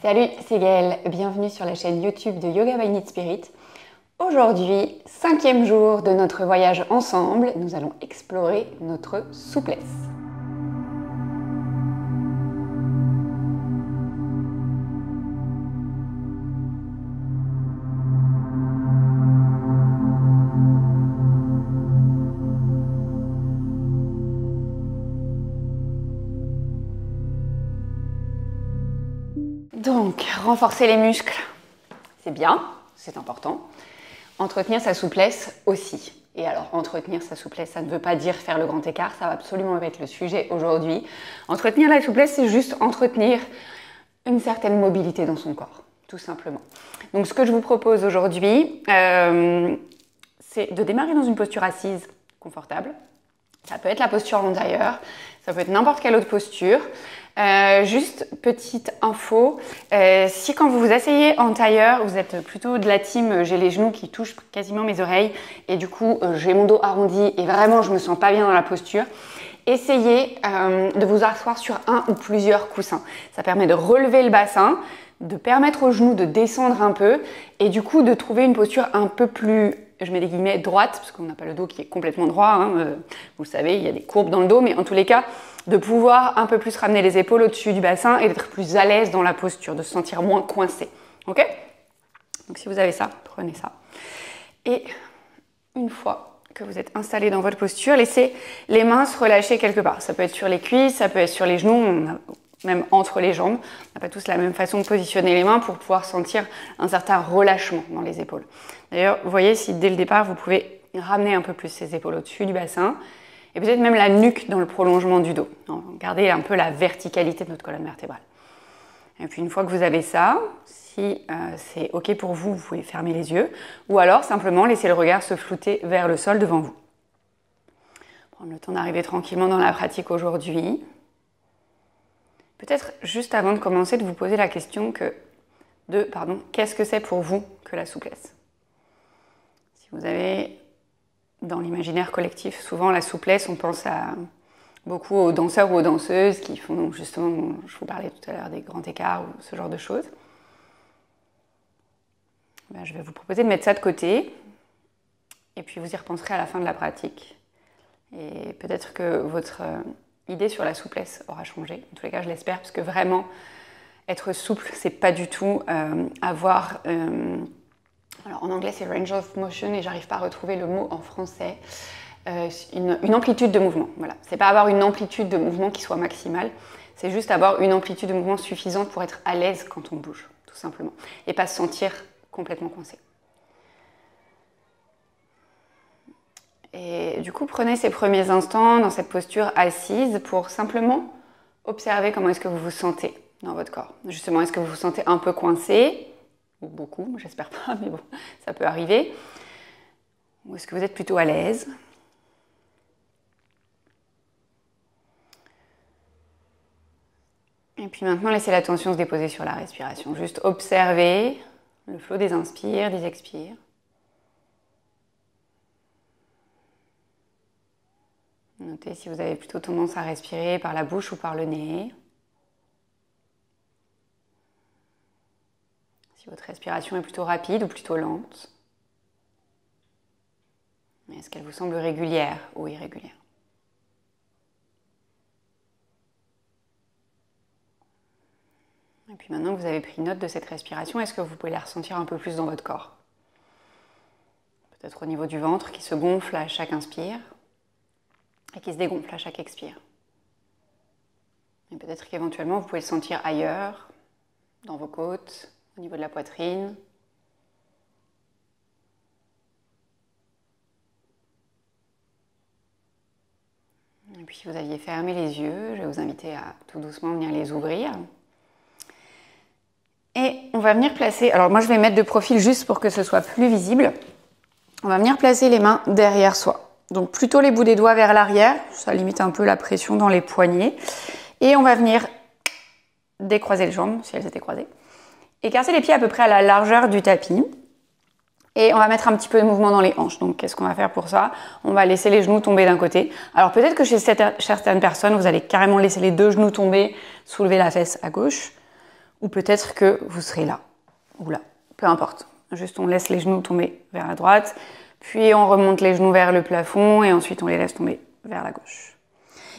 Salut, c'est Gaëlle, bienvenue sur la chaîne YouTube de Yoga by Need Spirit. Aujourd'hui, 5e jour de notre voyage ensemble, nous allons explorer notre souplesse. Donc, renforcer les muscles, c'est bien, c'est important. Entretenir sa souplesse aussi. Et alors, entretenir sa souplesse, ça ne veut pas dire faire le grand écart, ça va absolument être le sujet aujourd'hui. Entretenir la souplesse, c'est juste entretenir une certaine mobilité dans son corps, tout simplement. Donc, ce que je vous propose aujourd'hui, c'est de démarrer dans une posture assise confortable. Ça peut être la posture en tailleur, ça peut être n'importe quelle autre posture. Juste petite info, si quand vous vous asseyez en tailleur, vous êtes plutôt de la team j'ai les genoux qui touchent quasiment mes oreilles et du coup j'ai mon dos arrondi et vraiment je me sens pas bien dans la posture, essayez de vous asseoir sur un ou plusieurs coussins. Ça permet de relever le bassin, de permettre aux genoux de descendre un peu et du coup de trouver une posture un peu plus, je mets des guillemets, droite, parce qu'on n'a pas le dos qui est complètement droit, hein, vous le savez, il y a des courbes dans le dos, mais en tous les cas, de pouvoir un peu plus ramener les épaules au-dessus du bassin et d'être plus à l'aise dans la posture, de se sentir moins coincé. Ok? Donc si vous avez ça, prenez ça. Et une fois que vous êtes installé dans votre posture, laissez les mains se relâcher quelque part. Ça peut être sur les cuisses, ça peut être sur les genoux, même entre les jambes. On n'a pas tous la même façon de positionner les mains pour pouvoir sentir un certain relâchement dans les épaules. D'ailleurs, vous voyez si dès le départ, vous pouvez ramener un peu plus ces épaules au-dessus du bassin et peut-être même la nuque dans le prolongement du dos. Gardez un peu la verticalité de notre colonne vertébrale. Et puis une fois que vous avez ça, si c'est OK pour vous, vous pouvez fermer les yeux ou alors simplement laisser le regard se flouter vers le sol devant vous. Prendre le temps d'arriver tranquillement dans la pratique aujourd'hui. Peut-être juste avant de commencer, de vous poser la question qu'est-ce que c'est pour vous que la souplesse? Si vous avez dans l'imaginaire collectif, souvent la souplesse, on pense beaucoup aux danseurs ou aux danseuses qui font justement, je vous parlais tout à l'heure des grands écarts ou ce genre de choses. Je vais vous proposer de mettre ça de côté et puis vous y repenserez à la fin de la pratique. Et peut-être que votre idée sur la souplesse aura changé. En tous les cas, je l'espère, parce que vraiment, être souple, c'est pas du tout avoir... alors en anglais, c'est range of motion et j'arrive pas à retrouver le mot en français. Une amplitude de mouvement. Voilà. C'est pas avoir une amplitude de mouvement qui soit maximale, c'est juste avoir une amplitude de mouvement suffisante pour être à l'aise quand on bouge, tout simplement. Et pas se sentir complètement coincé. Et du coup, prenez ces premiers instants dans cette posture assise pour simplement observer comment est-ce que vous vous sentez dans votre corps. Justement, est-ce que vous vous sentez un peu coincé, ou beaucoup, j'espère pas, mais bon, ça peut arriver. Ou est-ce que vous êtes plutôt à l'aise? Et puis maintenant, laissez l'attention se déposer sur la respiration. Juste observer le flot des inspires, des expires. Notez si vous avez plutôt tendance à respirer par la bouche ou par le nez. Si votre respiration est plutôt rapide ou plutôt lente. Est-ce qu'elle vous semble régulière ou irrégulière? Et puis maintenant que vous avez pris note de cette respiration, est-ce que vous pouvez la ressentir un peu plus dans votre corps? Peut-être au niveau du ventre qui se gonfle à chaque inspire et qui se dégonfle à chaque expire. Et peut-être qu'éventuellement vous pouvez le sentir ailleurs, dans vos côtes, au niveau de la poitrine. Et puis si vous aviez fermé les yeux, je vais vous inviter à tout doucement venir les ouvrir. Et on va venir placer, alors moi je vais mettre de profil juste pour que ce soit plus visible. On va venir placer les mains derrière soi. Donc plutôt les bouts des doigts vers l'arrière, ça limite un peu la pression dans les poignets. Et on va venir décroiser les jambes, si elles étaient croisées. Écarter les pieds à peu près à la largeur du tapis. Et on va mettre un petit peu de mouvement dans les hanches. Donc qu'est-ce qu'on va faire pour ça? On va laisser les genoux tomber d'un côté. Alors peut-être que chez certaines personnes, vous allez carrément laisser les deux genoux tomber, soulever la fesse à gauche. ou peut-être que vous serez là, ou là, peu importe. Juste on laisse les genoux tomber vers la droite, puis on remonte les genoux vers le plafond et ensuite on les laisse tomber vers la gauche.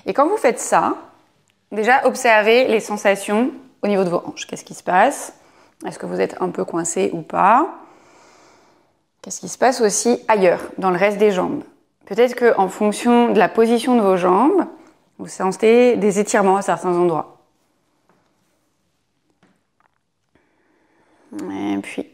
Et quand vous faites ça, déjà observez les sensations au niveau de vos hanches. Qu'est-ce qui se passe? Est-ce que vous êtes un peu coincé ou pas? Qu'est-ce qui se passe aussi ailleurs, dans le reste des jambes? Peut-être qu'en fonction de la position de vos jambes, vous sentez des étirements à certains endroits. Et puis,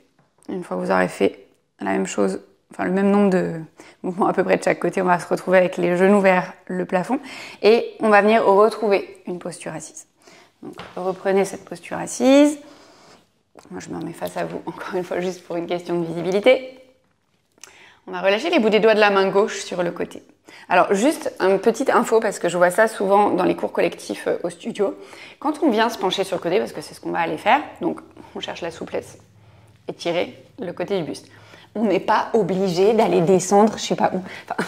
une fois que vous aurez fait la même chose, enfin le même nombre de mouvements à peu près de chaque côté, on va se retrouver avec les genoux vers le plafond et on va venir retrouver une posture assise. Donc reprenez cette posture assise. Moi je me remets face à vous encore une fois juste pour une question de visibilité. On va relâcher les bouts des doigts de la main gauche sur le côté. Alors juste une petite info parce que je vois ça souvent dans les cours collectifs au studio. Quand on vient se pencher sur le côté, parce que c'est ce qu'on va aller faire, donc on cherche la souplesse, étirer le côté du buste. On n'est pas obligé d'aller descendre, je sais pas où. Enfin,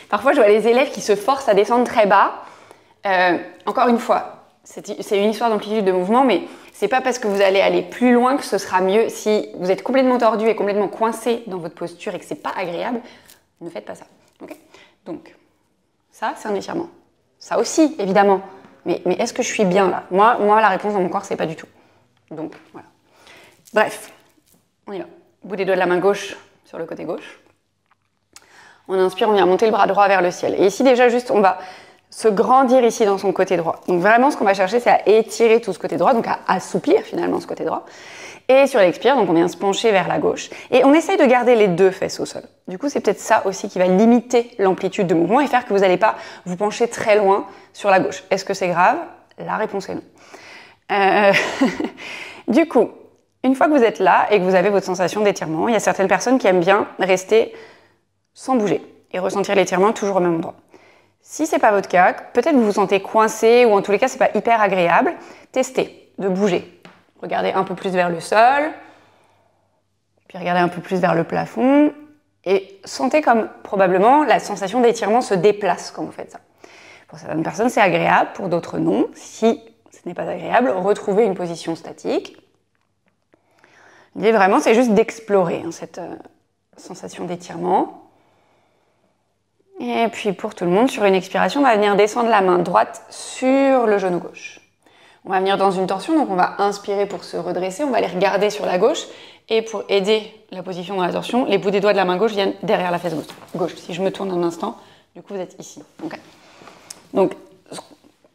parfois je vois les élèves qui se forcent à descendre très bas. Encore une fois, c'est une histoire d'amplitude de mouvement, mais c'est pas parce que vous allez aller plus loin que ce sera mieux. Si vous êtes complètement tordu et complètement coincé dans votre posture et que c'est pas agréable, ne faites pas ça. Okay, donc, ça, c'est un étirement. Ça aussi, évidemment. Mais est-ce que je suis bien là? Moi, la réponse dans mon corps, c'est pas du tout. Donc, voilà. Bref, on y va. Bout des doigts de la main gauche sur le côté gauche. On inspire, on vient monter le bras droit vers le ciel. Et ici, déjà, juste, on va se grandir ici dans son côté droit. Donc vraiment, ce qu'on va chercher, c'est à étirer tout ce côté droit, donc à assouplir finalement ce côté droit. Et sur l'expire, donc on vient se pencher vers la gauche. Et on essaye de garder les deux fesses au sol. Du coup, c'est peut-être ça aussi qui va limiter l'amplitude de mouvement et faire que vous n'allez pas vous pencher très loin sur la gauche. Est-ce que c'est grave? La réponse est non. Du coup, une fois que vous êtes là et que vous avez votre sensation d'étirement, il y a certaines personnes qui aiment bien rester sans bouger et ressentir l'étirement toujours au même endroit. Si c'est pas votre cas, peut-être vous vous sentez coincé ou en tous les cas c'est pas hyper agréable, testez de bouger. Regardez un peu plus vers le sol, puis regardez un peu plus vers le plafond et sentez comme probablement la sensation d'étirement se déplace quand vous faites ça. Pour certaines personnes c'est agréable, pour d'autres non. Si ce n'est pas agréable, retrouvez une position statique. L'idée vraiment c'est juste d'explorer cette sensation d'étirement. Et puis pour tout le monde, sur une expiration, on va venir descendre la main droite sur le genou gauche. On va venir dans une torsion, donc on va inspirer pour se redresser, on va les regarder sur la gauche. Et pour aider la position dans la torsion, les bouts des doigts de la main gauche viennent derrière la fesse gauche. Si je me tourne un instant, du coup vous êtes ici. Okay. Donc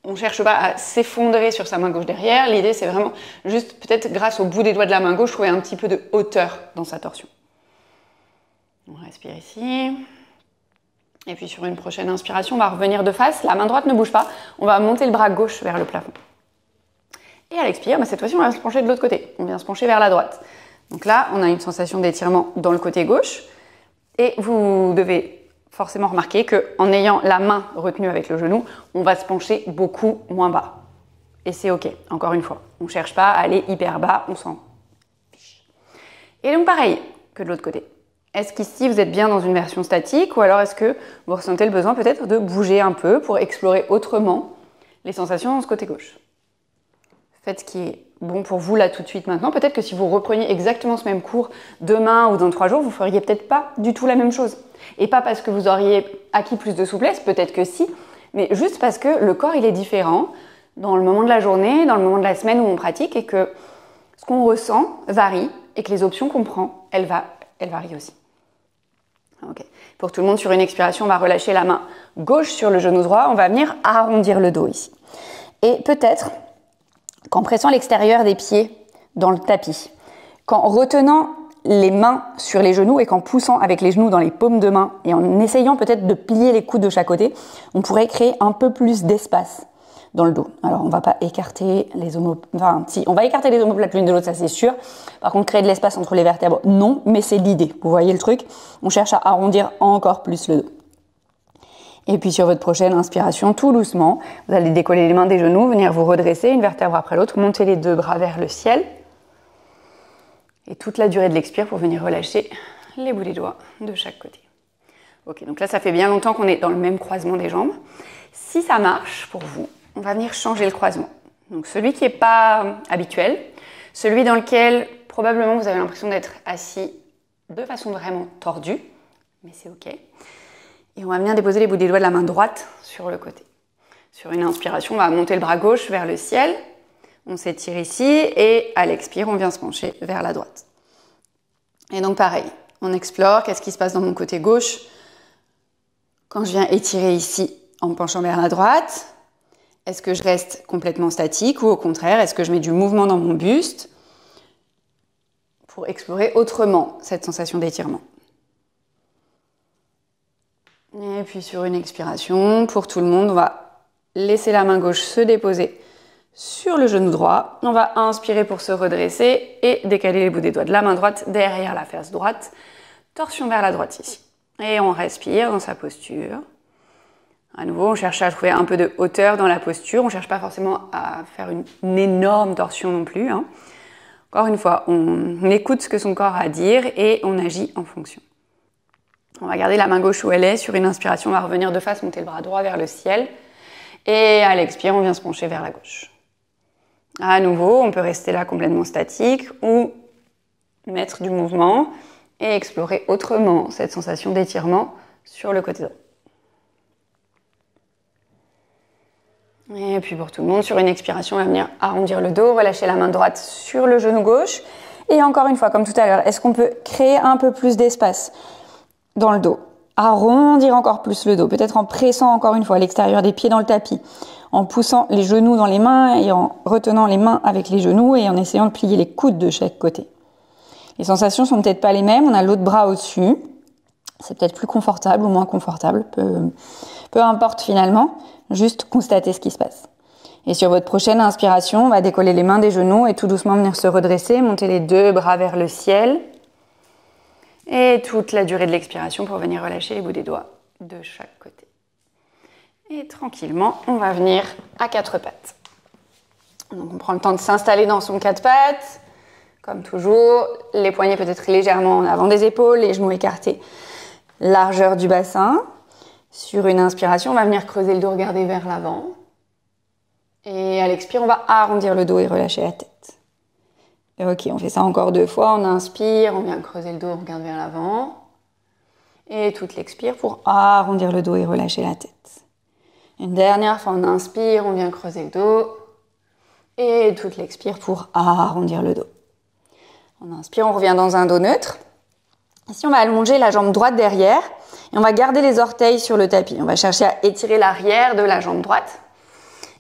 on ne cherche pas à s'effondrer sur sa main gauche derrière, l'idée c'est vraiment juste peut-être grâce au bout des doigts de la main gauche, trouver un petit peu de hauteur dans sa torsion. On respire ici. Et puis sur une prochaine inspiration, on va revenir de face. La main droite ne bouge pas. On va monter le bras gauche vers le plafond. Et à l'expire, cette fois-ci, on va se pencher de l'autre côté. On vient se pencher vers la droite. Donc là, on a une sensation d'étirement dans le côté gauche. Et vous devez forcément remarquer qu'en ayant la main retenue avec le genou, on va se pencher beaucoup moins bas. Et c'est OK, encore une fois. On ne cherche pas à aller hyper bas, on s'en fiche. Et donc pareil que de l'autre côté. Est-ce qu'ici, vous êtes bien dans une version statique ou alors est-ce que vous ressentez le besoin peut-être de bouger un peu pour explorer autrement les sensations dans ce côté gauche? Faites ce qui est bon pour vous là tout de suite maintenant. Peut-être que si vous repreniez exactement ce même cours demain ou dans 3 jours, vous feriez peut-être pas du tout la même chose. Et pas parce que vous auriez acquis plus de souplesse, peut-être que si, mais juste parce que le corps il est différent dans le moment de la journée, dans le moment de la semaine où on pratique et que ce qu'on ressent varie et que les options qu'on prend, elles varient aussi. Okay. Pour tout le monde, sur une expiration, on va relâcher la main gauche sur le genou droit. On va venir arrondir le dos ici. Et peut-être qu'en pressant l'extérieur des pieds dans le tapis, qu'en retenant les mains sur les genoux et qu'en poussant avec les genoux dans les paumes de main et en essayant peut-être de plier les coudes de chaque côté, on pourrait créer un peu plus d'espace dans le dos. Alors, on ne va pas écarter les omoplates. Enfin, si, on va écarter les omoplates l'une de l'autre, ça c'est sûr. Par contre, créer de l'espace entre les vertèbres, non, mais c'est l'idée. Vous voyez le truc? On cherche à arrondir encore plus le dos. Et puis, sur votre prochaine inspiration, tout doucement, vous allez décoller les mains des genoux, venir vous redresser une vertèbre après l'autre, monter les deux bras vers le ciel. Et toute la durée de l'expire pour venir relâcher les bouts des doigts de chaque côté. Ok, donc là, ça fait bien longtemps qu'on est dans le même croisement des jambes. Si ça marche pour vous, on va venir changer le croisement. Donc celui qui n'est pas habituel, Celui dans lequel probablement vous avez l'impression d'être assis de façon vraiment tordue, mais c'est ok. Et on va venir déposer les bouts des doigts de la main droite sur le côté. Sur une inspiration, on va monter le bras gauche vers le ciel. On s'étire ici et à l'expire, on vient se pencher vers la droite. Et donc pareil, on explore qu'est-ce qui se passe dans mon côté gauche quand je viens étirer ici en me penchant vers la droite. Est-ce que je reste complètement statique ou au contraire, est-ce que je mets du mouvement dans mon buste pour explorer autrement cette sensation d'étirement. Et puis sur une expiration, pour tout le monde, on va laisser la main gauche se déposer sur le genou droit. On va inspirer pour se redresser et décaler les bouts des doigts de la main droite derrière la fesse droite. Torsion vers la droite ici. Et on respire dans sa posture. À nouveau, on cherche à trouver un peu de hauteur dans la posture. On ne cherche pas forcément à faire une énorme torsion non plus. Encore une fois, on écoute ce que son corps a à dire et on agit en fonction. On va garder la main gauche où elle est. Sur une inspiration, on va revenir de face, monter le bras droit vers le ciel. Et à l'expire, on vient se pencher vers la gauche. À nouveau, on peut rester là complètement statique ou mettre du mouvement et explorer autrement cette sensation d'étirement sur le côté droit. Et puis pour tout le monde, sur une expiration, on va venir arrondir le dos, relâcher la main droite sur le genou gauche. Et encore une fois, comme tout à l'heure, est-ce qu'on peut créer un peu plus d'espace dans le dos? Arrondir encore plus le dos, peut-être en pressant encore une fois l'extérieur des pieds dans le tapis, en poussant les genoux dans les mains et en retenant les mains avec les genoux et en essayant de plier les coudes de chaque côté. Les sensations sont peut-être pas les mêmes, on a l'autre bras au-dessus, c'est peut-être plus confortable ou moins confortable, peu importe finalement, juste constater ce qui se passe. Et sur votre prochaine inspiration, on va décoller les mains des genoux et tout doucement venir se redresser, monter les deux bras vers le ciel. Et toute la durée de l'expiration pour venir relâcher les bouts des doigts de chaque côté. Et tranquillement, on va venir à quatre pattes. Donc on prend le temps de s'installer dans son quatre pattes. Comme toujours, les poignets peut-être légèrement en avant des épaules, les genoux écartés. Largeur du bassin. Sur une inspiration, on va venir creuser le dos, regarder vers l'avant. Et à l'expire, on va arrondir le dos et relâcher la tête. Et ok, on fait ça encore 2 fois. On inspire, on vient creuser le dos, on regarde vers l'avant. Et toute l'expire pour arrondir le dos et relâcher la tête. Une dernière fois, on inspire, on vient creuser le dos. Et toute l'expire pour arrondir le dos. On inspire, on revient dans un dos neutre. Ici, on va allonger la jambe droite derrière. Et on va garder les orteils sur le tapis. On va chercher à étirer l'arrière de la jambe droite.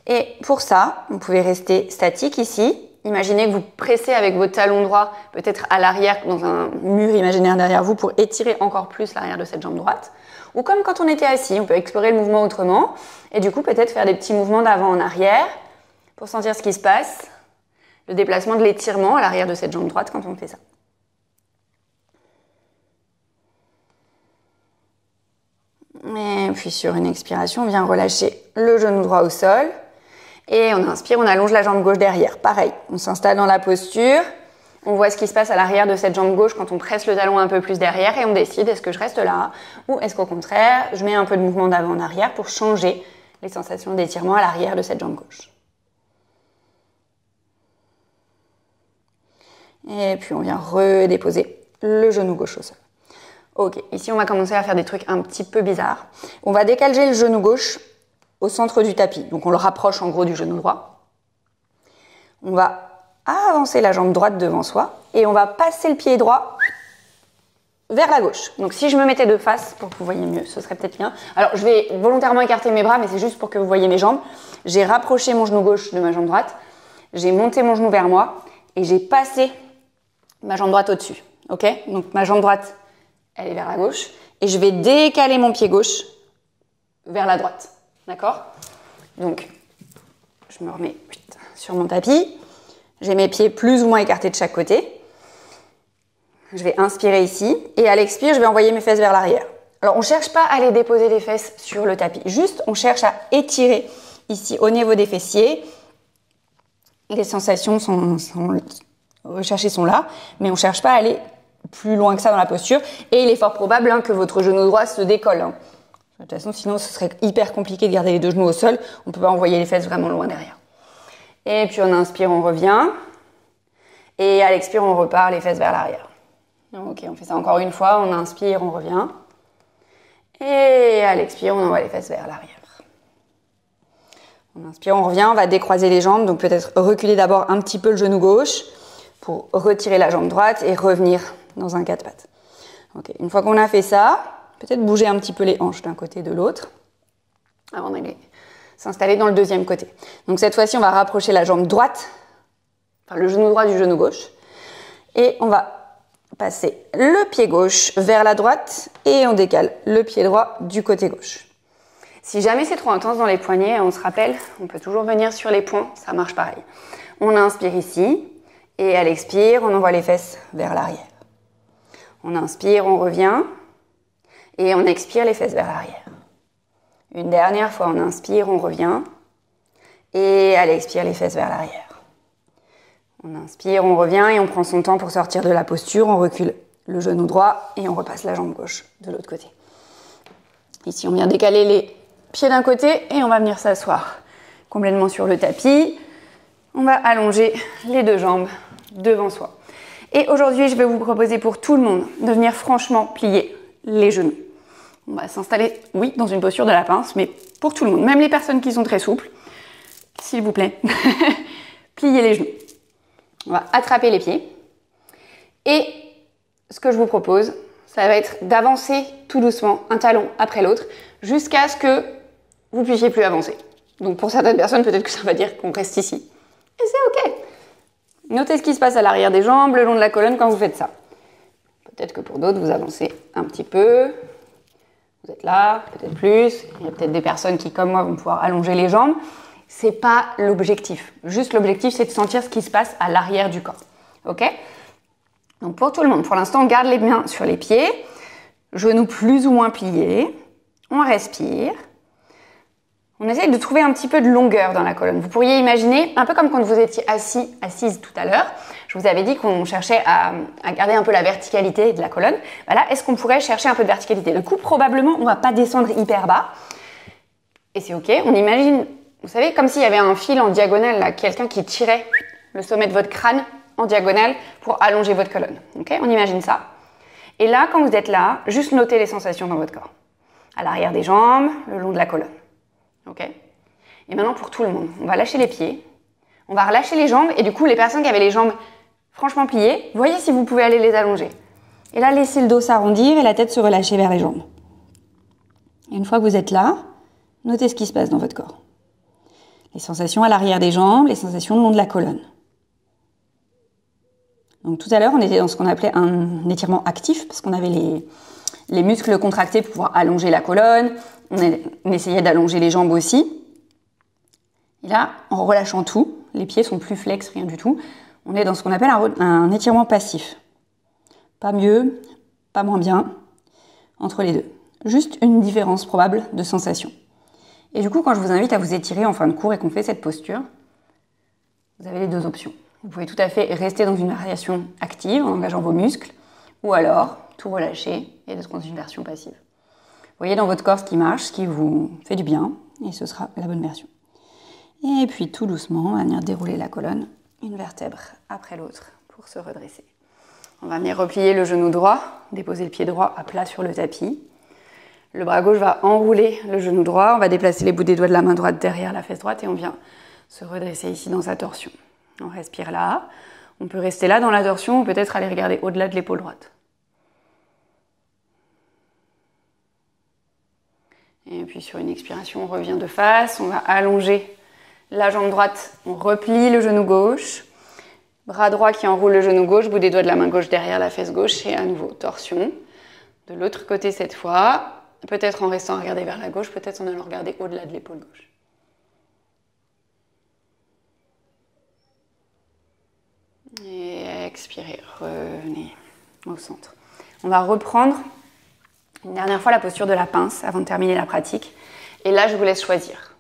Et pour ça, vous pouvez rester statique ici. Imaginez que vous pressez avec vos talons droits, peut-être à l'arrière, dans un mur imaginaire derrière vous, pour étirer encore plus l'arrière de cette jambe droite. Ou comme quand on était assis, on peut explorer le mouvement autrement. Et du coup, peut-être faire des petits mouvements d'avant en arrière pour sentir ce qui se passe. Le déplacement de l'étirement à l'arrière de cette jambe droite quand on fait ça. Et puis sur une expiration, on vient relâcher le genou droit au sol. Et on inspire, on allonge la jambe gauche derrière. Pareil, on s'installe dans la posture. On voit ce qui se passe à l'arrière de cette jambe gauche quand on presse le talon un peu plus derrière. Et on décide, est-ce que je reste là? Ou est-ce qu'au contraire, je mets un peu de mouvement d'avant en arrière pour changer les sensations d'étirement à l'arrière de cette jambe gauche. Et puis on vient redéposer le genou gauche au sol. Ok, ici on va commencer à faire des trucs un petit peu bizarres. On va décaler le genou gauche au centre du tapis. Donc on le rapproche en gros du genou droit. On va avancer la jambe droite devant soi et on va passer le pied droit vers la gauche. Donc si je me mettais de face pour que vous voyez mieux, ce serait peut-être bien. Alors je vais volontairement écarter mes bras, mais c'est juste pour que vous voyez mes jambes. J'ai rapproché mon genou gauche de ma jambe droite. J'ai monté mon genou vers moi et j'ai passé ma jambe droite au-dessus. Ok? Donc ma jambe droite, elle est vers la gauche. Et je vais décaler mon pied gauche vers la droite. D'accord? Donc, je me remets sur mon tapis. J'ai mes pieds plus ou moins écartés de chaque côté. Je vais inspirer ici. Et à l'expire, je vais envoyer mes fesses vers l'arrière. Alors, on ne cherche pas à aller déposer les fesses sur le tapis. Juste, on cherche à étirer ici au niveau des fessiers. Les sensations recherchées sont là. Mais on ne cherche pas à aller plus loin que ça dans la posture. Et il est fort probable que votre genou droit se décolle. De toute façon, sinon, ce serait hyper compliqué de garder les deux genoux au sol. On ne peut pas envoyer les fesses vraiment loin derrière. Et puis, on inspire, on revient. Et à l'expire, on repart les fesses vers l'arrière. Ok, on fait ça encore une fois. On inspire, on revient. Et à l'expire, on envoie les fesses vers l'arrière. On inspire, on revient. On va décroiser les jambes. Donc peut-être reculer d'abord un petit peu le genou gauche pour retirer la jambe droite et revenir dans un quatre pattes. Ok, une fois qu'on a fait ça, peut-être bouger un petit peu les hanches d'un côté et de l'autre avant d'aller s'installer dans le deuxième côté. Donc cette fois-ci, on va rapprocher la jambe droite, enfin le genou droit du genou gauche. Et on va passer le pied gauche vers la droite et on décale le pied droit du côté gauche. Si jamais c'est trop intense dans les poignets, on se rappelle, on peut toujours venir sur les points, ça marche pareil. On inspire ici et à l'expire, on envoie les fesses vers l'arrière. On inspire, on revient et on expire les fesses vers l'arrière. Une dernière fois, on inspire, on revient et à l'expire, les fesses vers l'arrière. On inspire, on revient et on prend son temps pour sortir de la posture. On recule le genou droit et on repasse la jambe gauche de l'autre côté. Ici, on vient décaler les pieds d'un côté et on va venir s'asseoir complètement sur le tapis. On va allonger les deux jambes devant soi. Et aujourd'hui, je vais vous proposer pour tout le monde de venir franchement plier les genoux. On va s'installer, oui, dans une posture de la pince, mais pour tout le monde, même les personnes qui sont très souples, s'il vous plaît, pliez les genoux. On va attraper les pieds. Et ce que je vous propose, ça va être d'avancer tout doucement, un talon après l'autre, jusqu'à ce que vous ne puissiez plus avancer. Donc pour certaines personnes, peut-être que ça va dire qu'on reste ici. Et c'est ok. Notez ce qui se passe à l'arrière des jambes, le long de la colonne quand vous faites ça. Peut-être que pour d'autres, vous avancez un petit peu. Vous êtes là, peut-être plus. Il y a peut-être des personnes qui, comme moi, vont pouvoir allonger les jambes. C'est pas l'objectif. Juste l'objectif, c'est de sentir ce qui se passe à l'arrière du corps. Ok ? Donc pour tout le monde, pour l'instant, on garde les mains sur les pieds, genoux plus ou moins pliés. On respire. On essaye de trouver un petit peu de longueur dans la colonne. Vous pourriez imaginer, un peu comme quand vous étiez assise tout à l'heure, je vous avais dit qu'on cherchait à garder un peu la verticalité de la colonne. Voilà, est-ce qu'on pourrait chercher un peu de verticalité? Le coup, probablement, on ne va pas descendre hyper bas. Et c'est ok, on imagine, vous savez, comme s'il y avait un fil en diagonale, là, quelqu'un qui tirait le sommet de votre crâne en diagonale pour allonger votre colonne. Ok, on imagine ça. Et là, quand vous êtes là, juste notez les sensations dans votre corps. À l'arrière des jambes, le long de la colonne. Ok. Et maintenant pour tout le monde, on va lâcher les pieds, on va relâcher les jambes et du coup les personnes qui avaient les jambes franchement pliées, voyez si vous pouvez aller les allonger. Et là laissez le dos s'arrondir et la tête se relâcher vers les jambes. Et une fois que vous êtes là, notez ce qui se passe dans votre corps. Les sensations à l'arrière des jambes, les sensations le long de la colonne. Donc tout à l'heure on était dans ce qu'on appelait un étirement actif parce qu'on avait les muscles contractés pour pouvoir allonger la colonne. On essayait d'allonger les jambes aussi. Et là, en relâchant tout, les pieds sont plus flex, rien du tout. On est dans ce qu'on appelle un étirement passif. Pas mieux, pas moins bien, entre les deux. Juste une différence probable de sensation. Et du coup, quand je vous invite à vous étirer en fin de cours et qu'on fait cette posture, vous avez les deux options. Vous pouvez tout à fait rester dans une variation active en engageant vos muscles, ou alors tout relâcher et être dans une version passive. Voyez dans votre corps ce qui marche, ce qui vous fait du bien, et ce sera la bonne version. Et puis tout doucement, on va venir dérouler la colonne, une vertèbre après l'autre, pour se redresser. On va venir replier le genou droit, déposer le pied droit à plat sur le tapis. Le bras gauche va enrouler le genou droit, on va déplacer les bouts des doigts de la main droite derrière la fesse droite et on vient se redresser ici dans sa torsion. On respire là, on peut rester là dans la torsion ou peut-être aller regarder au-delà de l'épaule droite. Et puis sur une expiration, on revient de face, on va allonger la jambe droite, on replie le genou gauche, bras droit qui enroule le genou gauche, bout des doigts de la main gauche derrière la fesse gauche et à nouveau torsion. De l'autre côté cette fois, peut-être en restant à regarder vers la gauche, peut-être en allant regarder au-delà de l'épaule gauche. Et expirez, revenez au centre. On va reprendre une dernière fois la posture de la pince avant de terminer la pratique. Et là, je vous laisse choisir.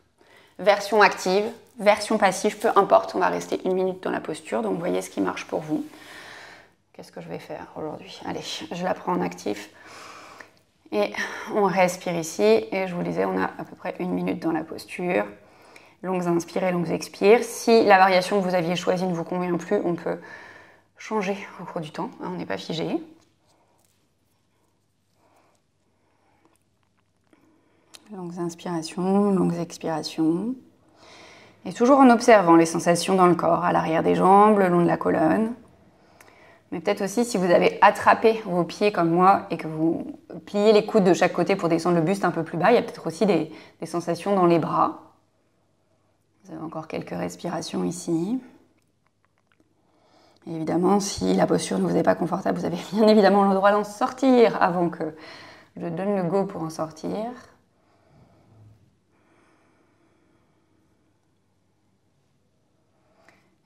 Version active, version passive, peu importe, on va rester 1 minute dans la posture, donc voyez ce qui marche pour vous. Qu'est-ce que je vais faire aujourd'hui? Allez, je la prends en actif. Et on respire ici, et je vous disais, on a à peu près 1 minute dans la posture. Longues inspires et longues expires. Si la variation que vous aviez choisie ne vous convient plus, on peut changer au cours du temps, hein, on n'est pas figé. Longues inspirations, longues expirations. Et toujours en observant les sensations dans le corps, à l'arrière des jambes, le long de la colonne. Mais peut-être aussi si vous avez attrapé vos pieds comme moi et que vous pliez les coudes de chaque côté pour descendre le buste un peu plus bas, il y a peut-être aussi des sensations dans les bras. Vous avez encore quelques respirations ici. Et évidemment, si la posture ne vous est pas confortable, vous avez bien évidemment le droit d'en sortir avant que je donne le go pour en sortir.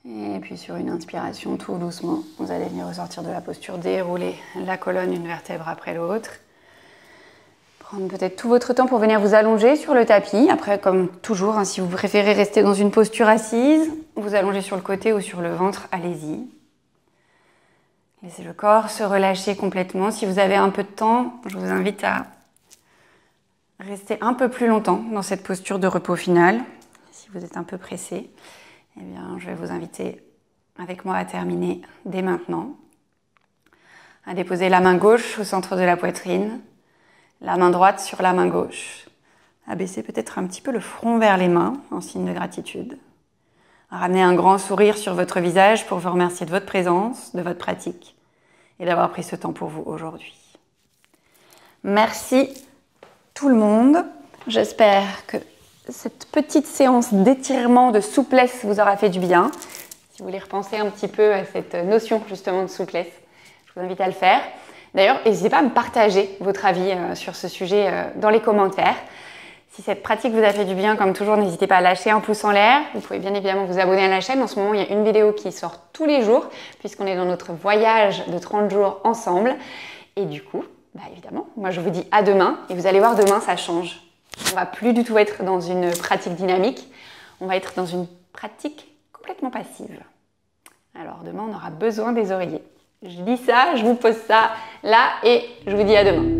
Et puis sur une inspiration, tout doucement, vous allez venir ressortir de la posture, dérouler la colonne une vertèbre après l'autre. Prendre peut-être tout votre temps pour venir vous allonger sur le tapis. Après, comme toujours, hein, si vous préférez rester dans une posture assise, vous allongez sur le côté ou sur le ventre, allez-y. Laissez le corps se relâcher complètement. Si vous avez un peu de temps, je vous invite à rester un peu plus longtemps dans cette posture de repos final. Si vous êtes un peu pressé, eh bien, je vais vous inviter avec moi à terminer dès maintenant. À déposer la main gauche au centre de la poitrine, la main droite sur la main gauche. À baisser peut-être un petit peu le front vers les mains en signe de gratitude. À ramener un grand sourire sur votre visage pour vous remercier de votre présence, de votre pratique et d'avoir pris ce temps pour vous aujourd'hui. Merci tout le monde. J'espère que cette petite séance d'étirement, de souplesse vous aura fait du bien. Si vous voulez repenser un petit peu à cette notion justement de souplesse, je vous invite à le faire. D'ailleurs, n'hésitez pas à me partager votre avis sur ce sujet dans les commentaires. Si cette pratique vous a fait du bien, comme toujours, n'hésitez pas à lâcher un pouce en l'air. Vous pouvez bien évidemment vous abonner à la chaîne. En ce moment, il y a une vidéo qui sort tous les jours, puisqu'on est dans notre voyage de 30 jours ensemble. Et du coup, évidemment, moi je vous dis à demain. Et vous allez voir, demain, ça change. On ne va plus du tout être dans une pratique dynamique. On va être dans une pratique complètement passive. Alors demain, on aura besoin des oreillers. Je dis ça, je vous pose ça là et je vous dis à demain.